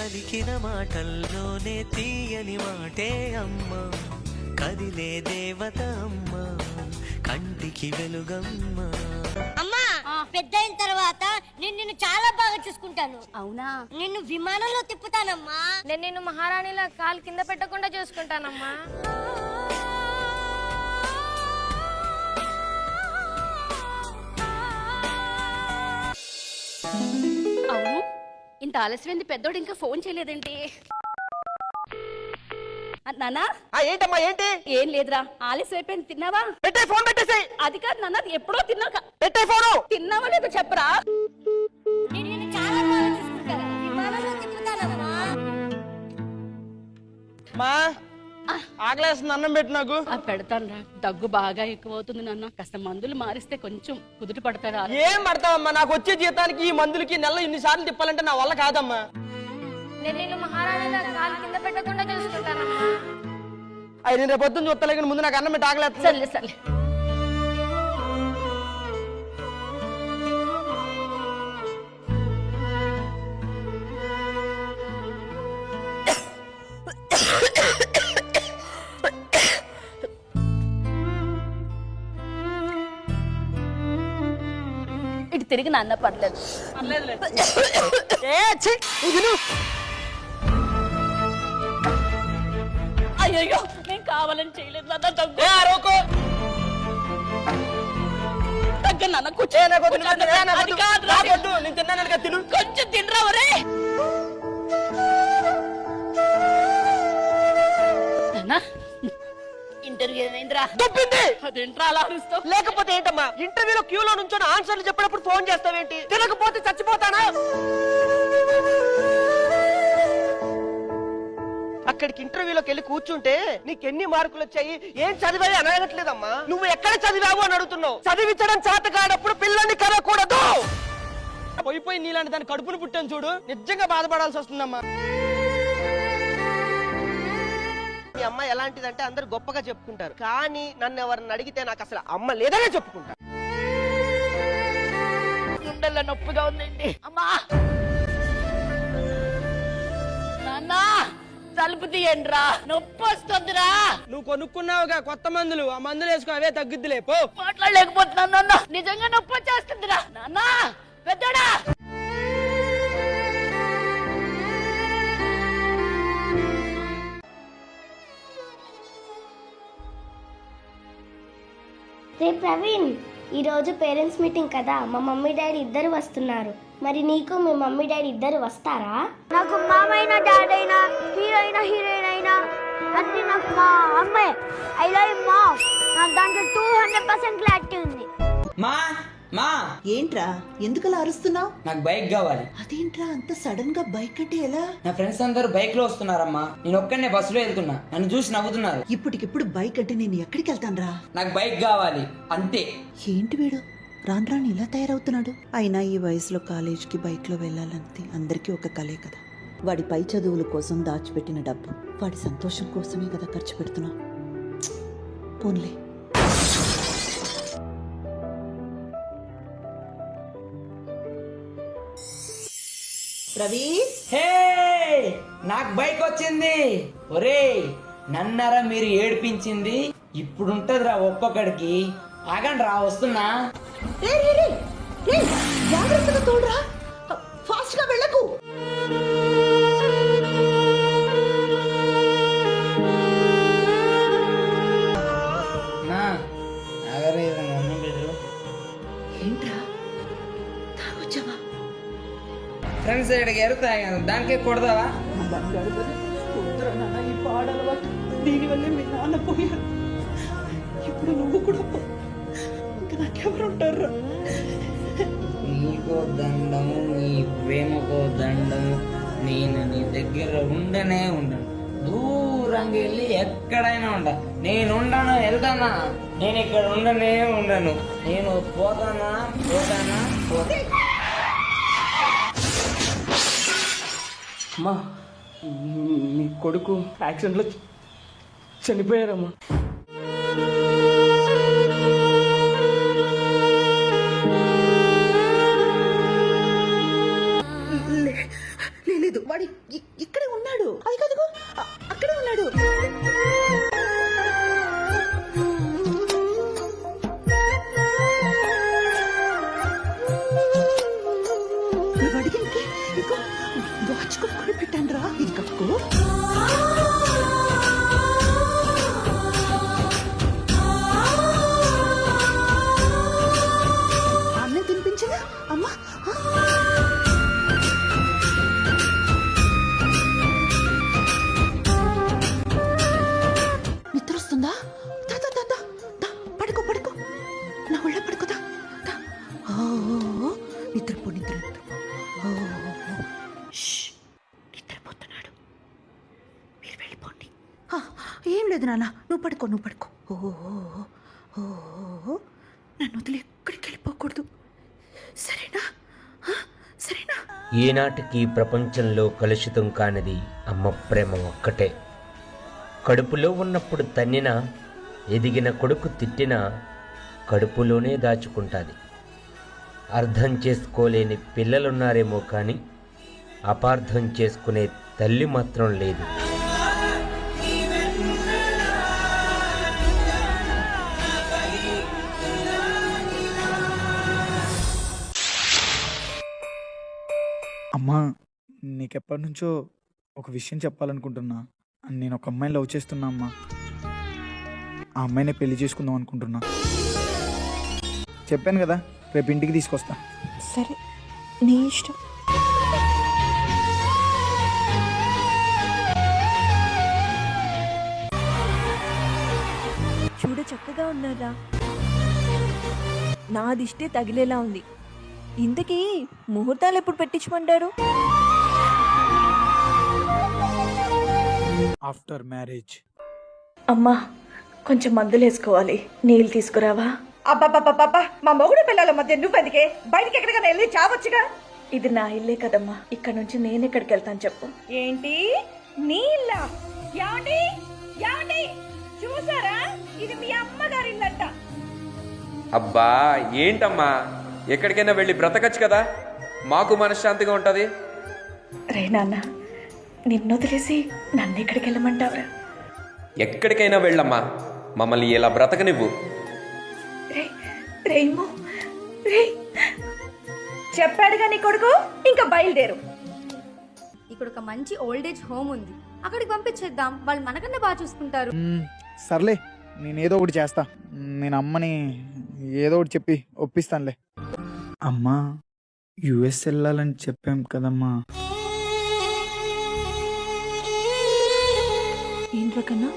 పలికిన మాటల్లోనే తీయని మాటే అమ్మ, కదిలే దేవత అమ్మ, కంటికి వెలుగమ్మ. అమ్మా పెద్ద అయిన తర్వాత నిన్ను చాలా బాగా చూసుకుంటాను. అవునా? నిన్ను విమానంలో తిప్పుతానమ్మా. నేను నిన్ను మహారాణిలా కాలు కింద పెట్టకుండా చూసుకుంటానమ్మా. అవును, ఇంత ఆలస్యమైంది, పెద్దోడు ఇంకా ఫోన్ చేయలేదేంటి? నానా ఏంటమ్మా ఏంటి? ఏం లేదురా, ఆలస్యం అయిపోయింది. తిన్నావా? పెట్టే ఫోన్ పెట్టేసాయి. అది కాదు నాన్న, ఎప్పుడో తిన్నాక. పెట్టే ఫోను. తిన్నావా లేదో చెప్పరా? నిన్ను చాలా బాగా చూసుకుంటాను, విమానంలో తిప్పుతానమ్మా. మా ఆకలేస్తుంది, అన్నం పెట్టు నాకు. పెడతాను రా. దగ్గు బాగా ఎక్కువ అవుతుంది నాన్న, కాస్త మందులు మారిస్తే కొంచెం కుదుట పడతారా? ఏం పడతావమ్మా, నాకు వచ్చే జీతానికి ఈ మందులకి నెలలో ఇన్నిసార్లు తిప్పాలంటే నా వల్ల కాదమ్మా. నేను నిన్ను మహారాణిలా కాలు కింద పెట్టకుండా చూసుకుంటానమ్మా. అయ్యి నేను రేపు పొద్దున్న చూస్తలే, కానీ ముందు నాకు అన్నం పెట్టి ఆకలేస్తుంది. సర్లే సర్లే. ఇటు తిరిగి నాన్న, పర్లేదు. అయ్యో, నేను కావాలని చేయలేదు నాన్న. దగ్గు దగ్గర నాన్న, కూర్చో. కొంచెం తినరా ఒరే. ఇంటర్వ్యూ ఏమైందిరా? అదేంట్రా అలా అరుస్తావు? లేకపోతే ఏంటమ్మా, ఇంటర్వ్యూలో క్యూలో నుంచొని ఆన్సర్లు చెప్పినప్పుడు ఫోన్ చేస్తావేంటి? తినకపోతే చచ్చిపోతానా? అక్కడికి ఇంటర్వ్యూలోకి వెళ్ళి కూర్చుంటే నీకెన్ని మార్కులు వచ్చాయి, ఏం చదివాయి అని అడగట్లేదమ్మా. నువ్వు ఎక్కడ చదివావు అని అడుగుతున్నావు. చదివించడం చేత కానప్పుడు పిల్లల్ని కనకూడదు. పోయిపోయి నీలాంటి దాని కడుపును పుట్టాను చూడు, నిజంగా బాధపడాల్సి వస్తుందమ్మా. మీ అమ్మ ఎలాంటిదంటే అందరు గొప్పగా చెప్పుకుంటారు, కానీ నన్ను ఎవరిని అడిగితే నాకు అసలు అమ్మ లేదనే చెప్పుకుంటా. గుండెల్లో నొప్పిగా ఉందండి. అమ్మా నాన్నా, తలుపు తీయండిరా, నొప్పి వస్తుందిరా. నువ్వు కొనుక్కున్నావుగా కొత్త మందులు, ఆ మందులు వేసుకో, అవే తగ్గుద్దిలే. పో. మాట్లాడలేకపోతున్నాను నాన్న, నిజంగా నొప్పి వచ్చేస్తుందిరా. నాన్న పెద్దోడా. రే ప్రవీణ్, ఈరోజు పేరెంట్స్ మీటింగ్ కదా, మా మమ్మీ డాడీ ఇద్దరు వస్తున్నారు. మరి నీకు మీ మమ్మీ డాడీ ఇద్దరు వస్తారా? నాకు మామైనా డాడీ అయినా హీరోయిన్ అయినా అన్ని నాకు మా అమ్మాయి. ఐ లవ్ మా. నాకు దాంట్లో 200% క్లారిటీ ఉంది. మా మా ఏంట్రా, ఎందుకలా అరుస్తున్నావు? నాకు బైక్ కావాలి. అదేంట్రా అంత సడన్ గా బైక్ అంటే ఎలా? నా ఫ్రెండ్స్ అందరూ బైక్ లో వస్తున్నారమ్మా, నేను ఒక్కనే బస్సులో వెళ్తున్నా, నన్ను చూసి నవ్వుతున్నారు. ఇప్పటికిప్పుడు బైక్ అంటే నేను ఎక్కడికి వెళ్తానురా? నాకు బైక్ కావాలి అంతే. ఏంటి వీడు రాను రాను ఇలా తయారవుతున్నాడు? అయినా ఈ వయసులో కాలేజీకి బైక్ లో వెళ్ళాలంటే అందరికీ ఒక కలే కదా. వాడి పై చదువుల కోసం దాచిపెట్టిన డబ్బు వాడి సంతోషం కోసమే కదా ఖర్చు పెడుతున్నా. పోన్లే. రవి, హే నాకు బైక్ వచ్చింది. ఒరే నన్నరా మీరు ఏడిపించింది, ఇప్పుడు ఉంటదిరా ఒక్కొక్కడికి. ఆగండి రా, వస్తున్నా. జాగ్రత్తగా తోడురా, ఫాస్ట్ గా వెళ్ళకు. ఏంట్రా తాగొచ్చావా? ఫ్రెండ్స్ ఇక్కడికి ఎరుతాయి కదా, దానికే కొడదావా? ఈ పాడలవాటు దీనివల్లే మీ నాన్న పోయారు. ఇప్పుడు నువ్వు కూడా ఇంకా నాకెవరు ఉంటారు? నీకో దండము, నీ ప్రేమకో దండము. నేను నీ దగ్గర ఉండనే ఉండను, దూరంగా వెళ్ళి ఎక్కడైనా ఉండ. నేను ఉండను, వెళ్తానా? నేను ఇక్కడ ఉండనే ఉండను. నేను పోతానా పోతానా పోతా. అమ్మా, మీ కొడుకు యాక్సిడెంట్లో చనిపోయారమ్మా. లేదు, వాడి ఇక్కడే ఉన్నాడు. అది కదుగో అక్కడే ఉన్నాడు. నువ్వు అడిగింది ఇదిగో వాచ్ కొనుక్కొని పెట్టాను రా, ఇది కట్టుకో. అన్నం తినిపించగా అమ్మా. నిద్ర వస్తుందా? పడుకో పడుకో, నా ఒళ్ళ పడుకోదా. నిద్రపో నిద్రపో. నిద్రపోతున్నాడు, మీరు వెళ్ళిపోండి. ఏం లేదు నాన్న, నువ్వు పడుకో. నన్ను వదిలి ఎక్కడికి వెళ్ళిపోకూడదు, సరేనా? సరేనా? ఈనాటికి ప్రపంచంలో కలుషితం కానిది అమ్మ ప్రేమ ఒక్కటే. కడుపులో ఉన్నప్పుడు తన్నినా, ఎదిగిన కొడుకు తిట్టినా కడుపులోనే దాచుకుంటుంది. అర్థం చేసుకోలేని పిల్లలున్నారేమో కానీ అపార్థం చేసుకునే తల్లి మాత్రం లేదు. అమ్మా, నీకెప్పటి నుంచో ఒక విషయం చెప్పాలనుకుంటున్నా. నేను ఒక అమ్మాయిని లవ్ చేస్తున్నా అమ్మా. ఆ అమ్మాయిని పెళ్లి చేసుకుందాం అనుకుంటున్నా. చెప్పాను కదా, రేపు ఇంటికి తీసుకొస్తా. సరే, నీ ఇష్టం. చూడ చక్కగా ఉన్నారా, నా దిష్టే తగిలేలా ఉంది. ఇంతకీ ముహూర్తాలు ఎప్పుడు పెట్టించమంటారు? After marriage. అమ్మా, కొంచెం మందులు వేసుకోవాలి, నీళ్ళు తీసుకురావా? అబ్బాబ్బాబ్బా, మా మొగుడు పిల్లల మధ్య నువ్వెందుకే? బయటికి ఎక్కడికైనా వెళ్ళి చావచ్చుగా. ఇది నా ఇల్లే కదమ్మా, ఇక్కడ నుంచి నేను ఎక్కడికి వెళ్తాను చెప్పు. ఏంటి నీ ఇల్లా? చూసారా, ఇది మీ అమ్మగారి ఇల్లంట. అబ్బా ఏంటమ్మా, ఎక్కడికైనా వెళ్ళి బ్రతకచ్చు కదా, మాకు మనశ్శాంతిగా ఉంటుంది. రే నాన్న, నిన్ను వదిలేసి నన్ను ఎక్కడికి వెళ్ళమంటావురా? ఎక్కడికైనా వెళ్ళమ్మా, మమ్మల్ని ఇలా బ్రతకనివ్వు. చెప్పాడుగా నీ కొడుకు, ఇంకా బయలుదేరు. ఇక్కడ ఒక మంచి ఓల్డ్ ఏజ్ హోమ్ ఉంది, అక్కడికి పంపించేద్దాం, వాళ్ళు మనకన్నా బాగా చూసుకుంటారు. సర్లే, నేను ఏదో ఒకటి చేస్తా. నేను అమ్మని ఏదో ఒకటి చెప్పి ఒప్పిస్తానులే. అమ్మా, యుఎస్ వెళ్ళాలని చెప్పాం కదమ్మా. ఏంట్రకన్నా,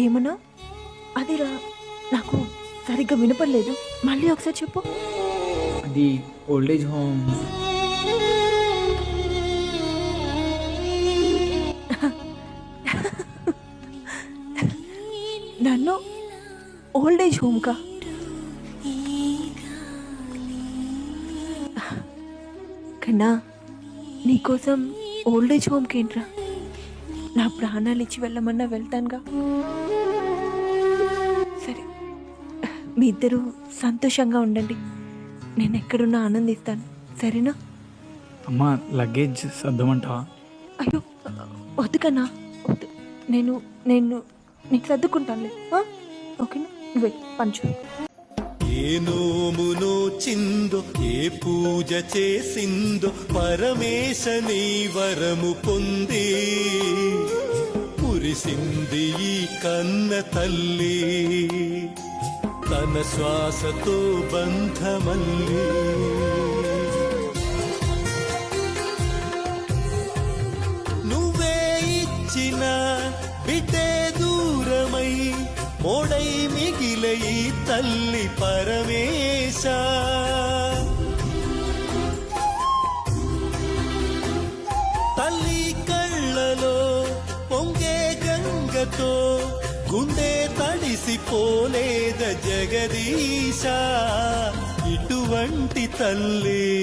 ఏమన్నా? అదిరా, నాకు సరిగ్గా వినపడలేదు, మళ్ళీ ఒకసారి చెప్పు. అది ఓల్డ్ ఏజ్ హోమ్. నన్ను ఓల్డ్ ఏజ్ హోమ్ కా? కన్నా, నీకోసం ఓల్డ్ ఏజ్ హోమ్కి ఏంట్రా? నా ప్రాణాలు ఇచ్చి వెళ్ళమన్నా వెళ్తానుగా. సరే, మీ ఇద్దరు సంతోషంగా ఉండండి, నేను ఎక్కడున్నా ఆనందిస్తాను, సరేనా? అమ్మా, లగేజ్ సర్దమంటావా? అయ్యో వద్దు కన్నా, వద్దు. నేను నేను నీకు సర్దుకుంటానులే, ఓకేనా? నువ్వే పంచు. ఏ నోమునో చిందో, ఏ పూజ చేసిందో, పరమేశ నీ వరము పొంది పురిసింది ఈ కన్న తల్లి, తన శ్వాసతో బంధమల్లి. నువ్వే ఇచ్చిన బిడ్డే దూరమై మోడై మిగిలై తల్లి పరమేశ. తల్లి కళ్ళలో పొంగే గంగతో గుండె తడిసిపోలేద జగదీశ. ఇటువంటి తల్లి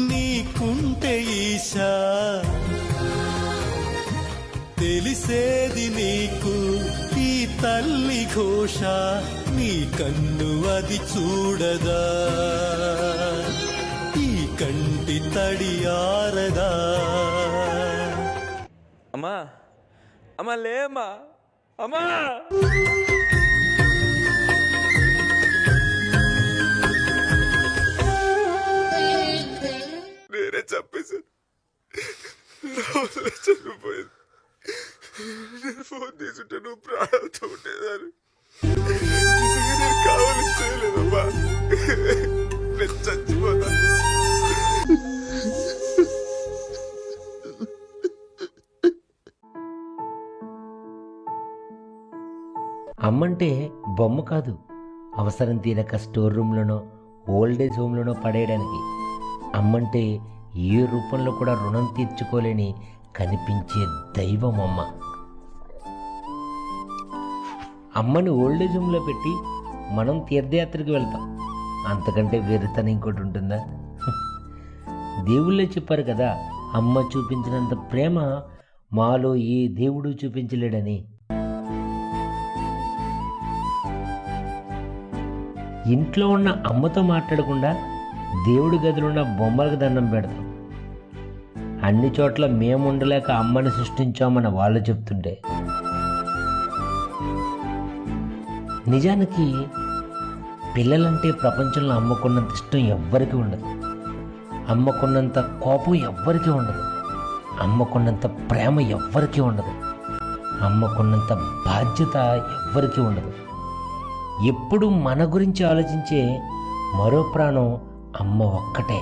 నీకుంటే ఈశా, తెలిసేది నీకు ఈ తల్లి ఘోష. నీ కన్ను అది చూడదా, ఈ కంటి తడియారదా అమ్మా అమ్మా లేమ్మా అమ్మా నేనే చంపేశాను చనిపోయింది నేను ఫోన్ తీసుంటే నువ్వు ప్రాణాలతో ఉండేదాన్ని నేను కావాలి చేయలేదమ్మా నేను చచ్చిపోతాను అమ్మంటే బొమ్మ కాదు, అవసరం తీరక స్టోర్ రూమ్లోనో ఓల్డేజ్ హోమ్లోనో పడేయడానికి. అమ్మంటే ఏ రూపంలో కూడా రుణం తీర్చుకోలేని కనిపించే దైవం అమ్మ. అమ్మని ఓల్డేజ్ హోమ్లో పెట్టి మనం తీర్థయాత్రకు వెళ్తాం, అంతకంటే వేరుతనం ఇంకోటి ఉంటుందా? దేవుళ్ళే చెప్పారు కదా, అమ్మ చూపించినంత ప్రేమ మాలో ఏ దేవుడు చూపించలేడని. ఇంట్లో ఉన్న అమ్మతో మాట్లాడకుండా దేవుడి గదిలో ఉన్న బొమ్మలకు దండం పెడతాం. అన్ని చోట్ల మేము ఉండలేక అమ్మని సృష్టించామని వాళ్ళు చెప్తుంటే, నిజానికి పిల్లలంటే ప్రపంచంలో అమ్మకున్నంత ఇష్టం ఎవ్వరికీ ఉండదు, అమ్మకున్నంత కోపం ఎవ్వరికీ ఉండదు, అమ్మకున్నంత ప్రేమ ఎవ్వరికీ ఉండదు, అమ్మకున్నంత బాధ్యత ఎవ్వరికీ ఉండదు. ఎప్పుడు మన గురించి ఆలోచించే మరో ప్రాణం అమ్మ ఒక్కటే.